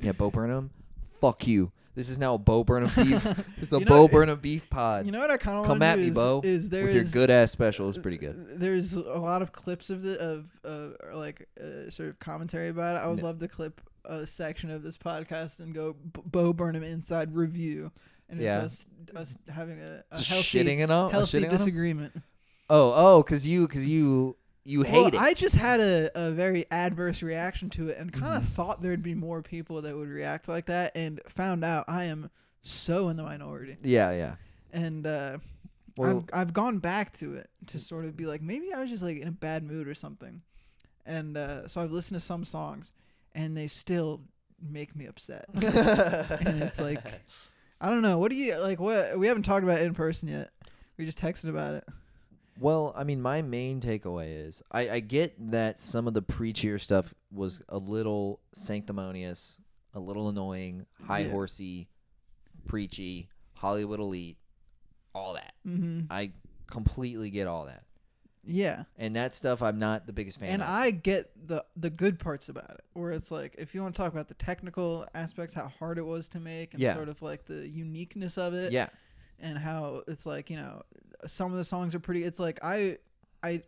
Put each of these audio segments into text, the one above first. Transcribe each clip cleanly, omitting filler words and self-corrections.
Yeah, Bo Burnham. Fuck you. This is now a Bo Burnham beef. This is a Bo Burnham beef pod. You know what I kind of want Come to at do me, Bo. is with your good ass special. It's pretty good. There's a lot of clips of sort of commentary about it. I would love to clip a section of this podcast and go Bo Burnham inside review, and it's us having a healthy disagreement. Because you hate it. I just had a very adverse reaction to it and kind of thought there'd be more people that would react like that, and found out I am so in the minority. Yeah. And I've gone back to it to sort of be like, maybe I was just like in a bad mood or something. And so I've listened to some songs, and they still make me upset. And it's like, I don't know. What do you like? What we haven't talked about it in person yet. We just texted about it. Well, I mean, my main takeaway is I get that some of the preachier stuff was a little sanctimonious, a little annoying, high-horsey, preachy, Hollywood elite, all that. Mm-hmm. I completely get all that. Yeah. And that stuff I'm not the biggest fan of. And I get the good parts about it, where it's like, if you want to talk about the technical aspects, how hard it was to make, and sort of like the uniqueness of it. Yeah. And how it's like, some of the songs are pretty. It's like I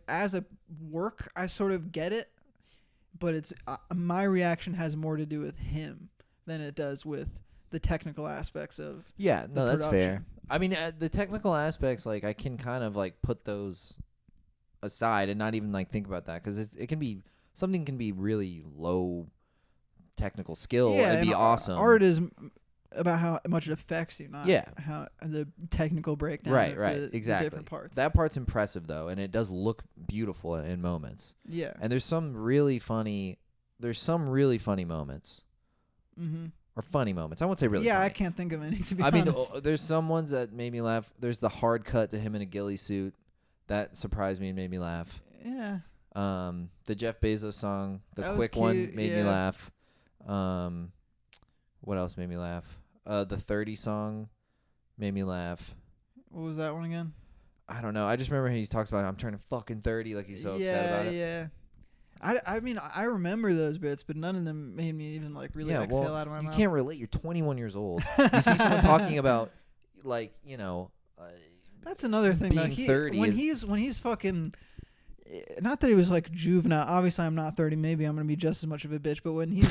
as a work, I sort of get it, but it's my reaction has more to do with him than it does with the technical aspects of. Yeah, no, that's production. fair. I mean, the technical aspects, like I can kind of like put those aside and not even like think about that, because it can be something can be really low technical skill. Yeah, it'd be awesome. Art is about how much it affects you, not how the technical breakdown right, the exactly. different parts. That part's impressive though, and it does look beautiful in moments. Yeah. And there's some really funny moments. Mm-hmm. Or funny moments. I won't say really funny. I can't think of any, to be honest. Mean, there's some ones that made me laugh. There's the hard cut to him in a ghillie suit. That surprised me and made me laugh. Yeah. The Jeff Bezos song, the quick cute, one, made me laugh. What else made me laugh? The 30 song made me laugh. What was that one again? I don't know. I just remember he talks about I'm turning fucking 30, like he's so upset about it. Yeah. I mean, I remember those bits, but none of them made me even like really exhale out of my mouth. You can't relate. You're 21 years old. You see someone talking about, like, that's another thing. Being 30 when he's fucking. Not that he was like juvenile. Obviously, I'm not 30. Maybe I'm gonna be just as much of a bitch. But when he's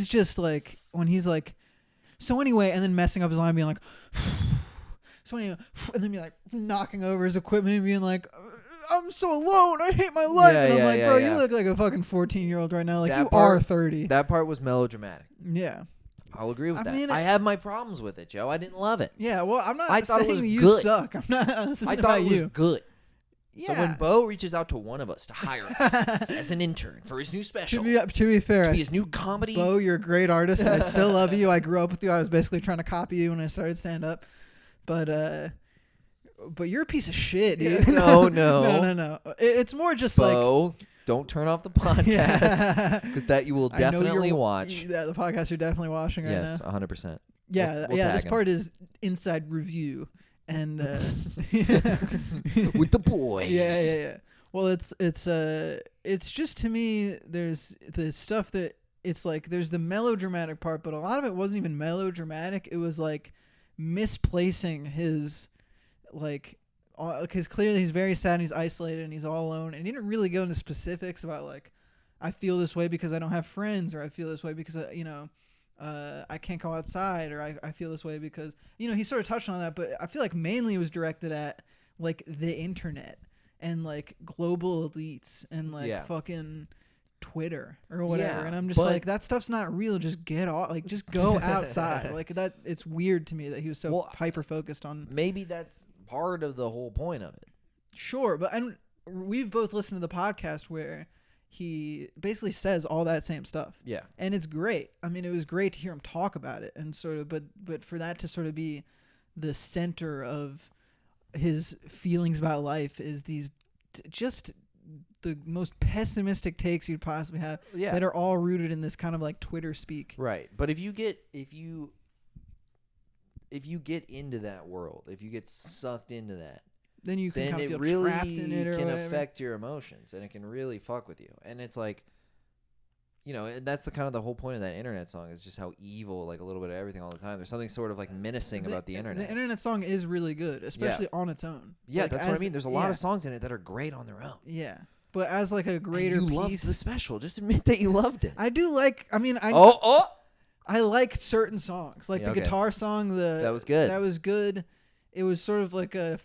just like, when he's like, so anyway, and then messing up his line, being like, so anyway, and then be like knocking over his equipment and being like, I'm so alone. I hate my life. And I'm like, bro, you look like a fucking 14-year-old right now. Like, you are 30. That part was melodramatic. Yeah. I'll agree with that. Mean, I have my problems with it, Joe. I didn't love it. Yeah, well, I'm not saying that you good. suck. I'm not. I thought it was good. Yeah. So when Bo reaches out to one of us to hire us as an intern for his new special, to be fair, his new comedy. Bo, you're a great artist, and I still love you. I grew up with you. I was basically trying to copy you when I started stand up, but you're a piece of shit, dude. No. It's more just Bo, don't turn off the podcast because that you will definitely watch. The podcast you're definitely watching right now. Yes, 100%. Yeah, we'll this part is inside review. And with the boys. Yeah. Well, it's just, to me, there's the stuff that it's like there's the melodramatic part, but a lot of it wasn't even melodramatic. It was like misplacing his because clearly he's very sad and he's isolated and he's all alone, and he didn't really go into specifics about like, I feel this way because I don't have friends, or I feel this way because I can't go outside, or I feel this way because, he sort of touched on that, but I feel like mainly it was directed at like the internet and like global elites and like fucking Twitter or whatever. And I'm just like, that stuff's not real. Just get off, like just go outside. Like that. It's weird to me that he was so hyper focused on. Maybe that's part of the whole point of it. Sure. But we've both listened to the podcast where he basically says all that same stuff. Yeah. And it's great. I mean, it was great to hear him talk about it and sort of, but for that to sort of be the center of his feelings about life is these just the most pessimistic takes you'd possibly have that are all rooted in this kind of like Twitter speak. Right. But if you get into that world, if you get sucked into that, then you can kind of feel really trapped in it, or can whatever. affect your emotions, and it can really fuck with you. And it's like, you know, and that's the kind of the whole point of that internet song is just how evil, like a little bit of everything all the time. There's something sort of like menacing about the internet. The internet song is really good, especially on its own. Yeah, like, that's what I mean. There's a lot of songs in it that are great on their own. Yeah. But as like a greater and you piece, loved the special. Just admit that you loved it. I do like. I mean, I like certain songs, like the guitar song. That was good. That was good. It was sort of like a.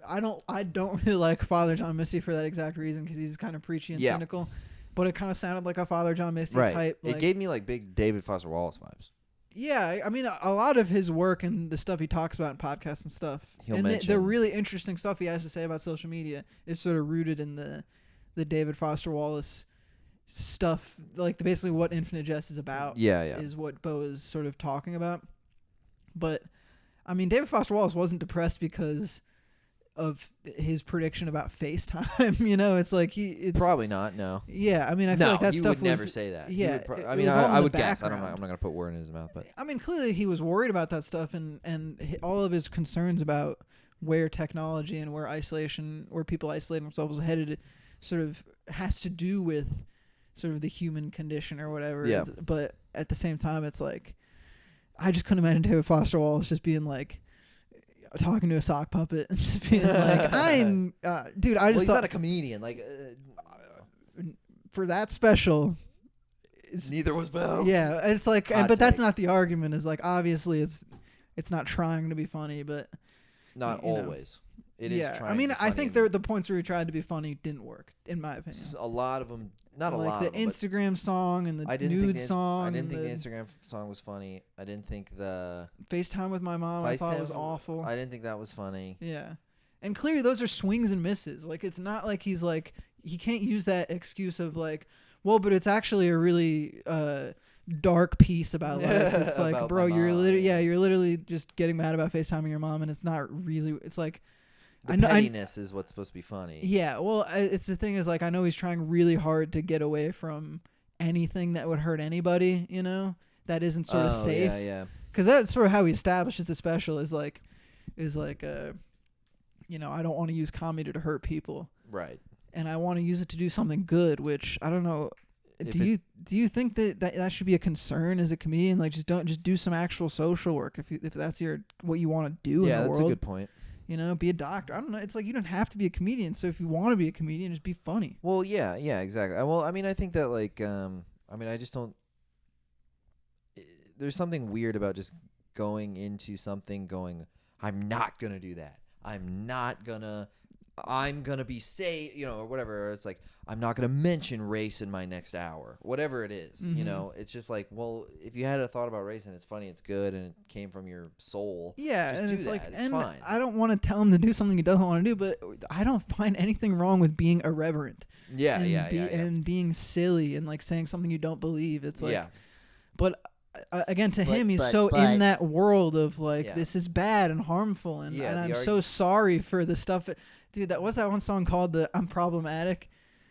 I don't really like Father John Misty for that exact reason because he's kind of preachy and cynical. But it kind of sounded like a Father John Misty type. It gave me like big David Foster Wallace vibes. Yeah, I mean, a lot of his work and the stuff he talks about in podcasts and stuff, the really interesting stuff he has to say about social media is sort of rooted in the David Foster Wallace stuff, like basically what Infinite Jest is about. Yeah. Is what Bo is sort of talking about. But I mean, David Foster Wallace wasn't depressed because of his prediction about FaceTime. You know, it's like it's probably not. No. Yeah, I mean, I feel like that stuff would never say that. Yeah, I mean, I would guess. I'm not going to put word in his mouth, but I mean, clearly he was worried about that stuff, and all of his concerns about where technology and where people isolate themselves is headed, sort of has to do with sort of the human condition or whatever. Yeah. But at the same time, it's like I just couldn't imagine David Foster Wallace just being like talking to a sock puppet and just being like, "I'm, dude." I just he's thought not a comedian. Like for that special, neither was Bo. Yeah, it's like, but that's not the argument. Is like obviously it's not trying to be funny, but not always. It is trying. I mean, to be I funny. think the points where he tried to be funny didn't work, in my opinion. A lot of them. Not like a lot. The of them, Instagram song and the nude song. I didn't think the Instagram song was funny. I didn't think the FaceTime with my mom I thought was awful. I didn't think that was funny. Yeah, and clearly those are swings and misses. Like it's not like he can't use that excuse of like, well, but it's actually a really dark piece about life. It's like, bro, you're literally just getting mad about FaceTiming your mom, and it's not really. It's like. The pettiness is what's supposed to be funny. Yeah, well, it's the thing is like I know he's trying really hard to get away from anything that would hurt anybody, you know, that isn't sort of safe. Yeah. Because that's sort of how he establishes the special is like, you know, I don't want to use comedy to hurt people. Right. And I want to use it to do something good, which I don't know. Do you think that should be a concern as a comedian? Like just do some actual social work if that's what you want to do in the world. Yeah, that's a good point. You know, be a doctor. I don't know. It's like you don't have to be a comedian. So if you want to be a comedian, just be funny. Well, yeah, exactly. Well, I mean, I think that like, I just don't. There's something weird about just going into something going, I'm not gonna do that. I'm gonna be you know, or whatever. It's like I'm not gonna mention race in my next hour, whatever it is. Mm-hmm. You know, it's just like, well, if you had a thought about race and it's funny, it's good, and it came from your soul. Yeah, just and do it's that. like, it's and fine. I don't want to tell him to do something he doesn't want to do, but I don't find anything wrong with being irreverent. Yeah, and being silly and like saying something you don't believe. It's like, but. Again, to him, he's in that world of like this is bad and harmful, and I'm so sorry for the stuff. Dude, what's that one song called? I'm Problematic.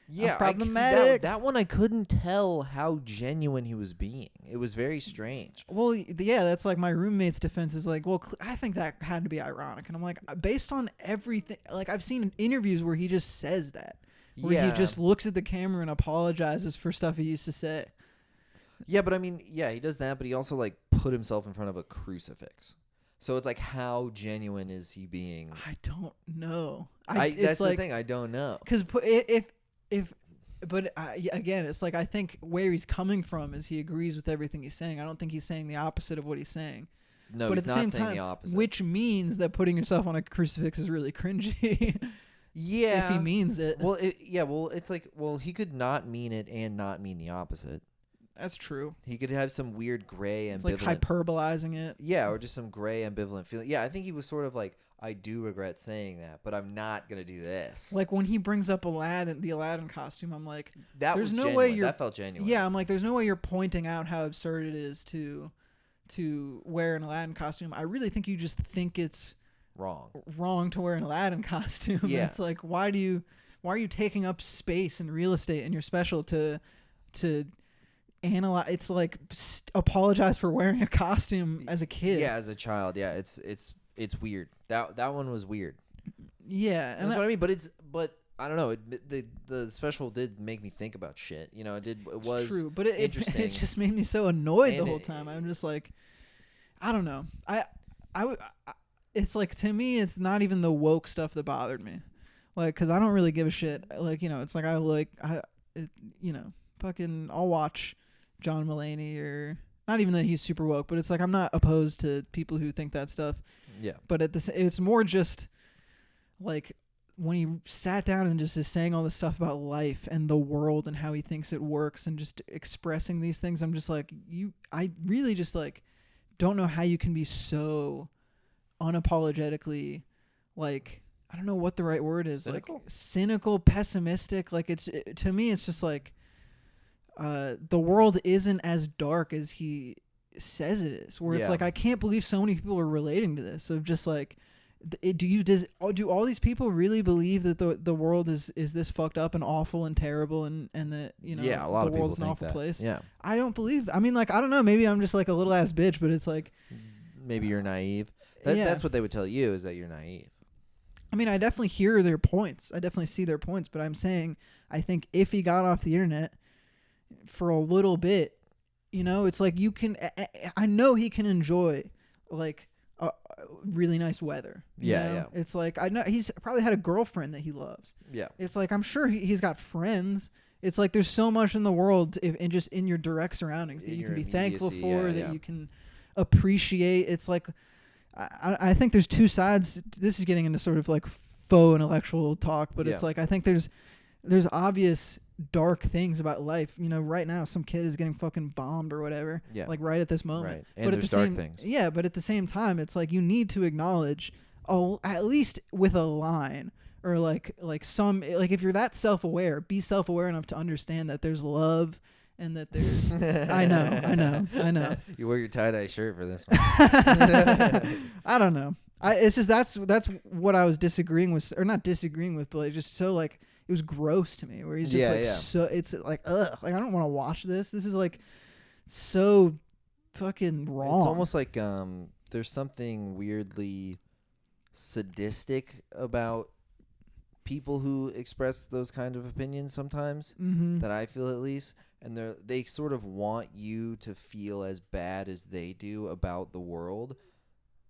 Yeah, problematic. That one I couldn't tell how genuine he was being. It was very strange. Well, yeah, that's like my roommate's defense is like, well, I think that had to be ironic, and I'm like, based on everything, like I've seen interviews where he just says that, where he just looks at the camera and apologizes for stuff he used to say. Yeah, but I mean, he does that, but he also like put himself in front of a crucifix. So it's like, how genuine is he being? I don't know. That's the thing. I don't know. Because again, it's like I think where he's coming from is he agrees with everything he's saying. I don't think he's saying the opposite of what he's saying. No, but he's at the not same saying time, the opposite. Which means that putting yourself on a crucifix is really cringy. Yeah. If he means it. Well, it's like, he could not mean it and not mean the opposite. That's true. He could have some weird gray ambivalent. It's like hyperbolizing it. Yeah, or just some gray ambivalent feeling. Yeah, I think he was sort of like, I do regret saying that, but I'm not gonna do this. Like when he brings up the Aladdin costume, I'm like, there's no way that felt genuine. Yeah, I'm like, there's no way you're pointing out how absurd it is to wear an Aladdin costume. I really think you just think it's wrong to wear an Aladdin costume. Yeah. It's like, why are you taking up space and real estate in your special to analyze? It's like apologize for wearing a costume as a kid. Yeah, as a child. Yeah, it's weird. That one was weird. Yeah, and that's what I mean. But I don't know. The special did make me think about shit. You know, it was true, but it interesting. it just made me so annoyed And the whole time. I'm just like, I don't know. It's like, to me, it's not even the woke stuff that bothered me. Like, because I don't really give a shit. Like, you know, it's like you know, fucking, I'll watch John Mulaney, or not even that he's super woke, but it's like I'm not opposed to people who think that stuff. Yeah. But it's more just like when he sat down and just is saying all this stuff about life and the world and how he thinks it works and just expressing these things. I'm just like, I really just like don't know how you can be so unapologetically, like, I don't know what the right word is, cynical? Like cynical, pessimistic. Like to me, it's just like the world isn't as dark as he says it is. Where it's like, I can't believe so many people are relating to this. Of just like, do all these people really believe that the world is this fucked up and awful and terrible and that, you know, a lot the of people world's an think awful that. place? Yeah. I don't believe. I mean, like, I don't know. Maybe I'm just like a little ass bitch, but it's like, maybe you're naive. That's what they would tell you, is that you're naive. I mean, I definitely hear their points. I definitely see their points, but I'm saying, I think if he got off the internet for a little bit, you know, it's like you can. I know he can enjoy like really nice weather. You know? Yeah. It's like, I know he's probably had a girlfriend that he loves. Yeah. It's like, I'm sure he's got friends. It's like there's so much in the world, and just in your direct surroundings, that you can be thankful for, that you can appreciate. It's like, I think there's two sides. This is getting into sort of like faux intellectual talk, but it's like, I think there's obvious dark things about life. You know, right now some kid is getting fucking bombed or whatever. Yeah. Like right at this moment. Right. And but there's dark things. Yeah, but at the same time, it's like you need to acknowledge, at least with a line, or like some, like if you're that self-aware, be self-aware enough to understand that there's love. And that there's, I know. You wear your tie-dye shirt for this one. I don't know. It's just that's what I was disagreeing with, or not disagreeing with, but just so like it was gross to me. Where he's just so it's like, ugh, like I don't want to watch this. This is like so fucking wrong. It's almost like there's something weirdly sadistic about people who express those kind of opinions sometimes, that I feel at least. And they sort of want you to feel as bad as they do about the world.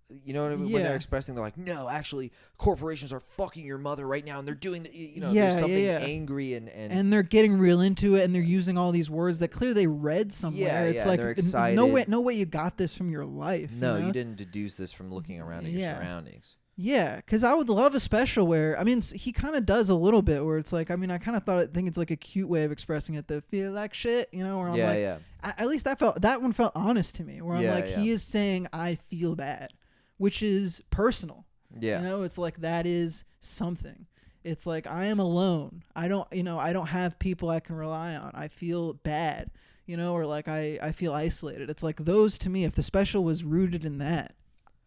You know what I mean? When they're expressing, they're like, no, actually, corporations are fucking your mother right now, and they're doing there's something angry and they're getting real into it, and they're using all these words that clearly they read somewhere. It's like, they're excited. No way you got this from your life. No, you know? you didn't deduce this from looking around at your surroundings. Yeah, because I would love a special where, I mean, he kind of does a little bit where it's like, I mean, I kind of think it's like a cute way of expressing it, to feel like shit, you know, where I'm like, at least that one felt honest to me, where I'm like, he is saying, I feel bad, which is personal. Yeah. You know, it's like, that is something. It's like, I am alone. I don't have people I can rely on. I feel bad, you know, or like I feel isolated. It's like those, to me, if the special was rooted in that,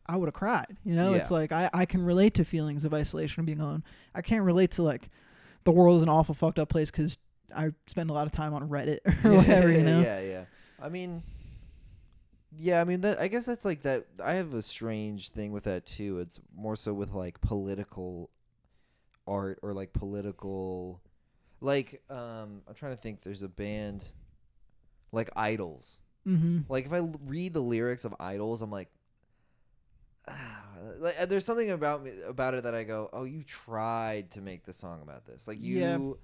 I would have cried. You know, it's like I can relate to feelings of isolation and being alone. I can't relate to like the world is an awful fucked up place because I spend a lot of time on Reddit or whatever. You know. Yeah. I mean, I guess that's like that. I have a strange thing with that too. It's more so with like political art or like political, like I'm trying to think. There's a band like Idols. Like if I read the lyrics of Idols, I'm like. Like, there's something about it that I go, oh, you tried to make the song about this, like you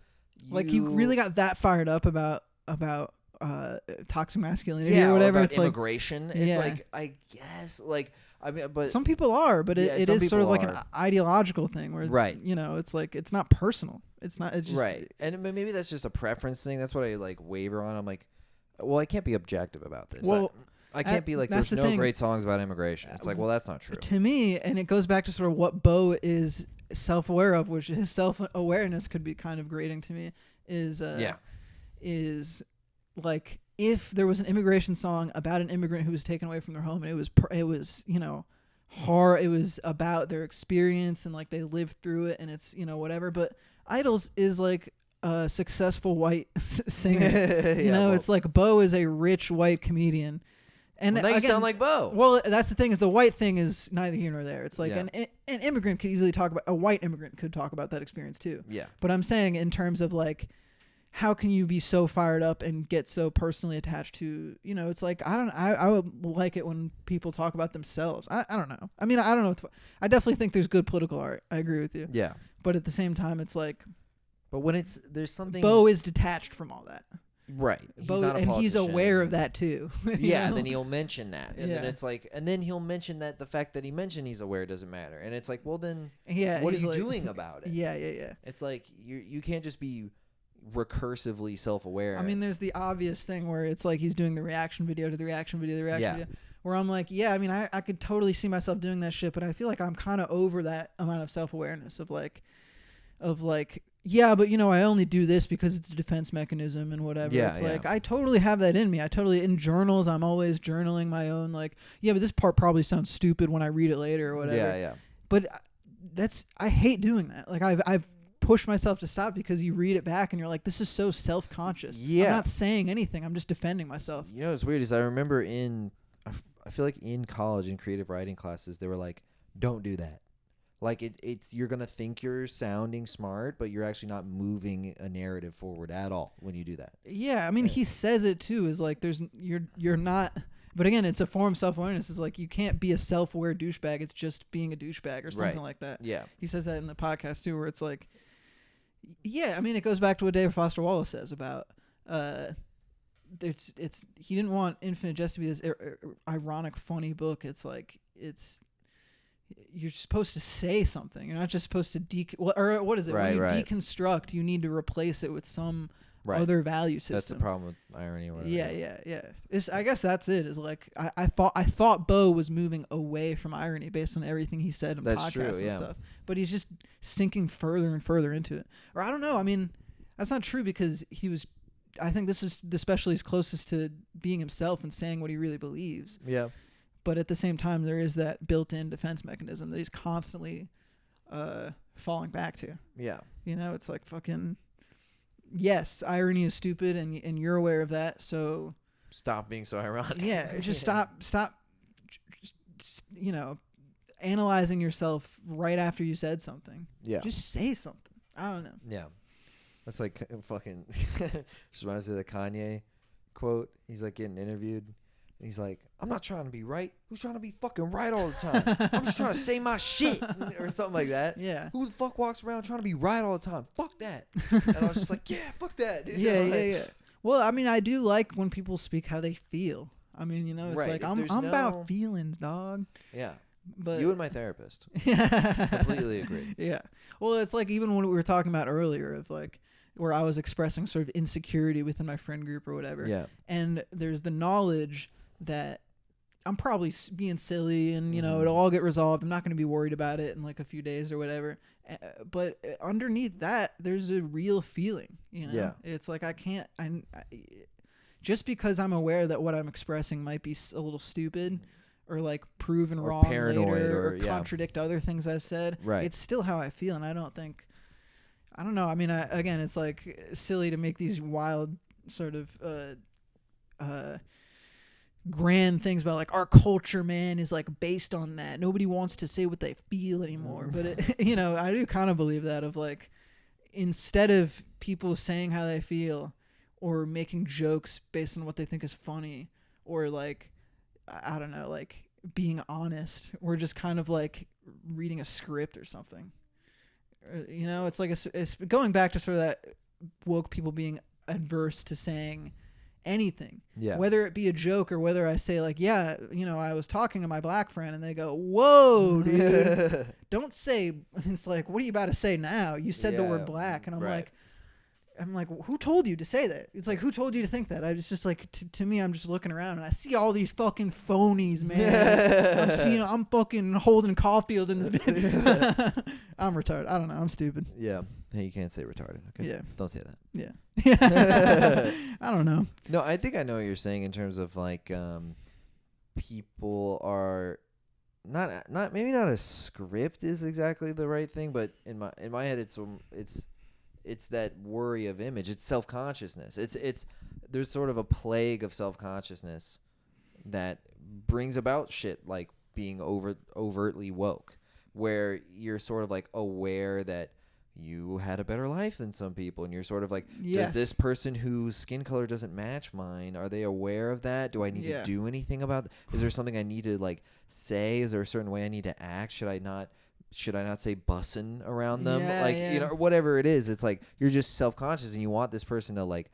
really got that fired up about toxic masculinity or whatever. It's immigration. Like, it's like, I guess, like, I mean, but some people are, but it is sort of like an ideological thing where you know, it's like, it's not personal. It's just and maybe that's just a preference thing. That's what I like waver on. I'm like, well, I can't be objective about this. Well, I can't be like, there's no great songs about immigration. It's like, well, that's not true. To me, and it goes back to sort of what Bo is self-aware of, which his self-awareness could be kind of grating to me, is like, if there was an immigration song about an immigrant who was taken away from their home, and it was you know, horror, it was about their experience and like they lived through it, and it's, you know, whatever. But Idols is like a successful white singer. You know, it's like Bo is a rich white comedian. And now you sound like Bo. Well, that's the thing, is the white thing is neither here nor there. It's like Yeah. an immigrant could easily talk about, a white immigrant could talk about that experience too. Yeah. But I'm saying in terms of like, how can you be so fired up and get so personally attached to, it's like, I would like it when people talk about themselves. I don't know. I mean, I don't know. I definitely think there's good political art. I agree with you. Yeah. But at the same time, it's like, But when there's something. Bo is detached from all that. Right. He's aware of that too. Yeah, and then he'll mention that. And then Yeah. it's like, and then he'll mention that the fact that he mentioned he's aware doesn't matter. And it's like, well then Yeah, what are he's you like- doing about it? Yeah. It's like you can't just be recursively self-aware. I mean, there's the obvious thing where it's like he's doing the reaction video to the reaction video, Yeah. where I'm like, yeah, I mean, I could totally see myself doing that shit, but I feel like I'm kind of over that amount of self-awareness of like, yeah, but I only do this because it's a defense mechanism and whatever. Yeah, It's yeah. like, I totally have that in me. In journals, I'm always journaling my own, like, yeah, but this part probably sounds stupid when I read it later or whatever. Yeah. But I hate doing that. Like, I've pushed myself to stop because you read it back and you're like, this is so self-conscious. Yeah. I'm not saying anything. I'm just defending myself. You know what's weird is I remember I feel like in college in creative writing classes they were like, don't do that. Like it's you're gonna think you're sounding smart, but you're actually not moving a narrative forward at all when you do that. Yeah, I mean, he says it too. Is like, you're not. But again, it's a form of self-awareness. It's like, you can't be a self-aware douchebag. It's just being a douchebag or something like that. Yeah. He says that in the podcast too, where it's like, yeah, I mean, it goes back to what David Foster Wallace says about he didn't want Infinite Jest to be this ironic, funny book. It's like you're supposed to say something. You're not just supposed to or what is it? Right, when you deconstruct, you need to replace it with some other value system. That's the problem with irony or whatever. Yeah. I guess that's it. Is like, I thought Bo was moving away from irony based on everything he said in podcasts and stuff. But he's just sinking further and further into it. Or I don't know. I mean, that's not true because I think this is the specialty's closest to being himself and saying what he really believes. Yeah. But at the same time, there is that built-in defense mechanism that he's constantly falling back to. Yeah. It's like, fucking, yes, irony is stupid, and you're aware of that. So Stop being so ironic. yeah, just stop. Analyzing yourself right after you said something. Yeah. Just say something. I don't know. Yeah. That's like fucking just reminds me of the Kanye quote. He's like getting interviewed. And he's like, I'm not trying to be right. Who's trying to be fucking right all the time? I'm just trying to say my shit. Or something like that. Yeah. Who the fuck walks around trying to be right all the time? Fuck that. And I was just like, yeah, fuck that. Dude. Yeah. Well, I mean, I do like when people speak how they feel. I mean, it's Right, like, if I'm there's about feelings, dog. Yeah. But You and my therapist. Completely agree. Yeah. Well, it's like even when we were talking about earlier of like where I was expressing sort of insecurity within my friend group or whatever. Yeah. And there's the knowledge that I'm probably being silly and, Mhm. it'll all get resolved. I'm not going to be worried about it in like a few days or whatever. But underneath that, there's a real feeling, Yeah. It's like I just because I'm aware that what I'm expressing might be a little stupid or like proven Or wrong paranoid later or contradict other things I've said. Right. It's still how I feel. And I don't know. I mean, again, it's like silly to make these wild sort of grand things about like our culture, man, is like based on that. Nobody wants to say what they feel anymore. But I do kind of believe that of like, instead of people saying how they feel or making jokes based on what they think is funny or like, I don't know, like being honest, we're just kind of like reading a script or something. It's like it's going back to sort of that woke people being adverse to saying anything, Yeah. whether it be a joke or whether I say like, yeah, I was talking to my black friend and they go, whoa, dude, don't say, it's like, what are you about to say now? You said the word black. And I'm like, who told you to say that? It's like, who told you to think that? I was just like, to me, I'm just looking around and I see all these fucking phonies, man. I'm fucking Holden Caulfield in this bitch. I'm retarded. I don't know. I'm stupid. Yeah. Hey, you can't say retarded. Okay. Yeah. Don't say that. Yeah. I don't know. No, I think I know what you're saying in terms of like people are not maybe not a script is exactly the right thing, but in my head it's that worry of image. It's self-consciousness. It's there's sort of a plague of self-consciousness that brings about shit like being overtly woke, where you're sort of like aware that you had a better life than some people, and you're sort of like, does this person whose skin color doesn't match mine, are they aware of that? Do I need to do anything about is there something I need to like say? Is there a certain way I need to act? Should I not say bussin' around them? You know, or whatever it is. It's like you're just self-conscious and you want this person to like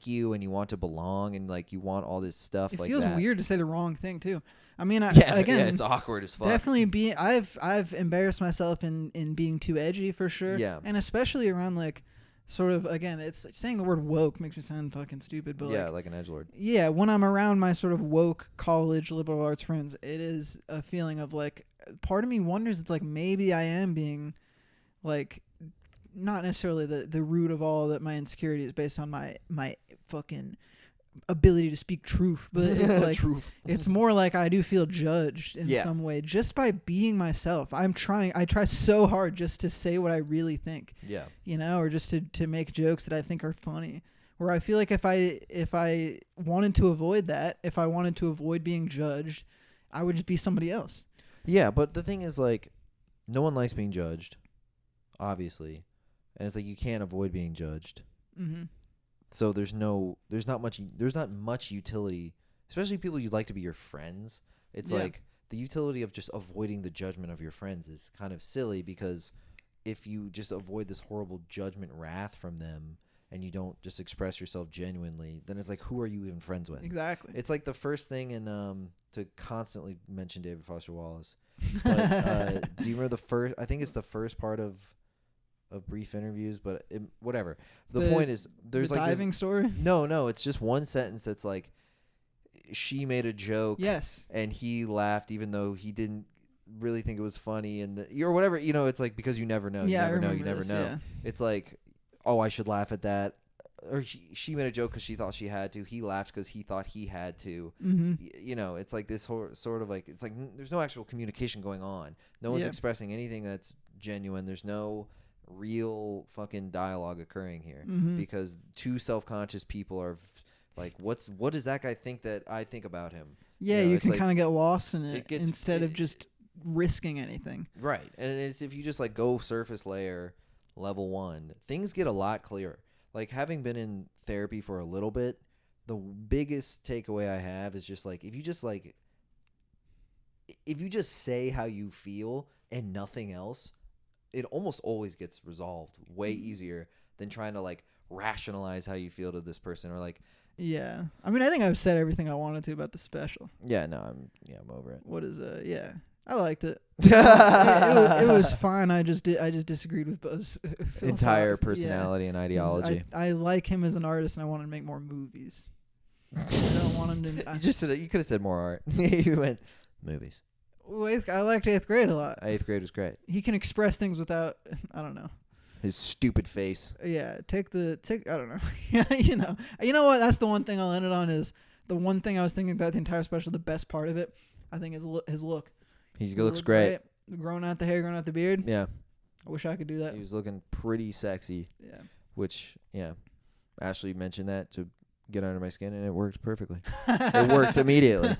you, and you want to belong, and like you want all this stuff. It feels weird to say the wrong thing too. I mean, again, it's awkward as fuck. Definitely I've embarrassed myself in being too edgy for sure. Yeah. And especially around like sort of, again, it's saying the word woke makes me sound fucking stupid, but like an edgelord. Yeah, when I'm around my sort of woke college liberal arts friends, it is a feeling of like, part of me wonders, it's like maybe I am being like not necessarily the root of all that my insecurity is based on my fucking ability to speak truth, but it's like it's more like I do feel judged in some way just by being myself. I try so hard just to say what I really think, you know, or just to make jokes that I think are funny, where I feel like if I wanted to avoid that, if I wanted to avoid being judged, I would just be somebody else. But the thing is, like, no one likes being judged, obviously, and it's like you can't avoid being judged. So there's not much utility, especially people you'd like to be your friends. It's like the utility of just avoiding the judgment of your friends is kind of silly, because if you just avoid this horrible judgment wrath from them and you don't just express yourself genuinely, then it's like, who are you even friends with? Exactly. It's like the first thing in to constantly mention David Foster Wallace. But do you remember the first? I think it's the first part of brief interviews, but whatever. The point is, there's the like diving story. No, it's just one sentence that's like, she made a joke, and he laughed even though he didn't really think it was funny, and or whatever. You know, it's like, because you never know. You never know. Yeah. It's like, oh, I should laugh at that. Or she made a joke because she thought she had to. He laughed because he thought he had to. You know, it's like this whole sort of like, it's like there's no actual communication going on. No one's expressing anything that's genuine. There's no real fucking dialogue occurring here, because two self-conscious people are like, what does that guy think that I think about him? You can kind of get lost in it instead of just risking anything. Right. And it's, if you just like go surface layer, level one, things get a lot clearer. Like, having been in therapy for a little bit, the biggest takeaway I have is just like, if you just say how you feel and nothing else, it almost always gets resolved way easier than trying to like rationalize how you feel to this person, or like. Yeah. I mean, I think I've said everything I wanted to about the special. Yeah, no, I'm over it. What is I liked it. it was fine. I just disagreed with Buzz. Entire personality and ideology. I like him as an artist, and I want him to make more movies. I don't want him to. You could have said more art. You went movies. I liked 8th grade a lot. 8th grade was great. He can express things without, I don't know. His stupid face. Yeah, I don't know. You know what? That's the one thing I'll end it on, is the one thing I was thinking about the entire special, the best part of it, I think, is his look. He looks great. Growing out the hair, growing out the beard. Yeah. I wish I could do that. He was looking pretty sexy. Yeah. Which, Ashley mentioned that to get under my skin, and it worked perfectly. It worked immediately.